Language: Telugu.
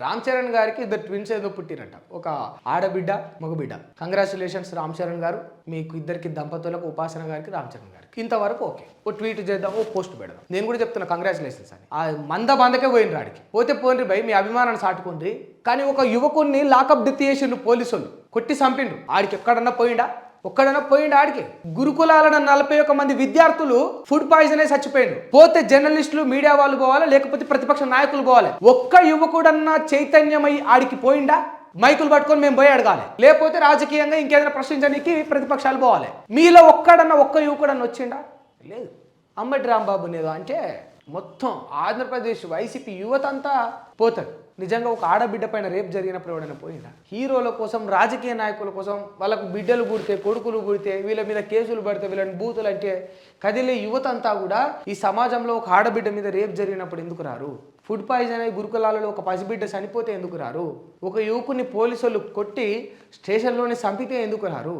రామ్ చరణ్ గారికి ఇద్దరు ట్విన్స్ ఏదో పుట్టిరంట, ఒక ఆడబిడ్డ మగబిడ్డ. కంగ్రాచులేషన్స్ రామ్ చరణ్ గారు, మీకు ఇద్దరికి దంపతులకు, ఉపాసన గారికి రామ్ చరణ్ గారికి. ఇంతవరకు ఓకే, ఓ ట్వీట్ చేద్దాం, ఓ పోస్ట్ పెడదాం. నేను కూడా చెప్తున్నా కంగ్రాచులేషన్స్ అని. ఆ మందకే పోయిన రాడికి పోతే పోయినరి భయ్, మీ అభిమానాన్ని సాటుకుండ్రి. కానీ ఒక యువకుడిని లాకప్ డెత్ చేసిండు పోలీసులు, కొట్టి చంపిండు. ఆడికి ఎక్కడన్నా పోయిండా? ఆడికి గురుకులాలను 41 మంది విద్యార్థులు ఫుడ్ పాయిజన్ అయి చచ్చిపోయిండు. పోతే జర్నలిస్టులు, మీడియా వాళ్ళు పోవాలి, లేకపోతే ప్రతిపక్ష నాయకులు పోవాలి. ఒక్క యువకుడన్నా చైతన్యమై ఆడికి పోయిండా? మైకులు పట్టుకొని మేము పోయి అడగాలి, లేకపోతే రాజకీయంగా ఇంకేదైనా ప్రశ్నించడానికి ప్రతిపక్షాలు పోవాలి. మీలో ఒక్క యువకుడన్నా వచ్చిండా? లేదు. అంబటి రాంబాబు నేదో అంటే మొత్తం ఆంధ్రప్రదేశ్ వైసీపీ యువత అంతా పోతాడు. నిజంగా ఒక ఆడబిడ్డ పైన రేపు జరిగినప్పుడు ఎవడైనా పోయిందా? హీరోల కోసం, రాజకీయ నాయకుల కోసం, వాళ్ళకు బిడ్డలు పుడితే, కొడుకులు పుడితే, వీళ్ళ మీద కేసులు పడితే, వీళ్ళని బూతులు అంటే కదిలే యువత అంతా కూడా ఈ సమాజంలో ఒక ఆడబిడ్డ మీద రేపు జరిగినప్పుడు ఎందుకు రారు? ఫుడ్ పాయిజన్ అయ్యి గురుకులాలలో ఒక పసిబిడ్డ చనిపోతే ఎందుకు రారు? ఒక యువకుని పోలీసులు కొట్టి స్టేషన్లోనే చంపితే ఎందుకు రారు?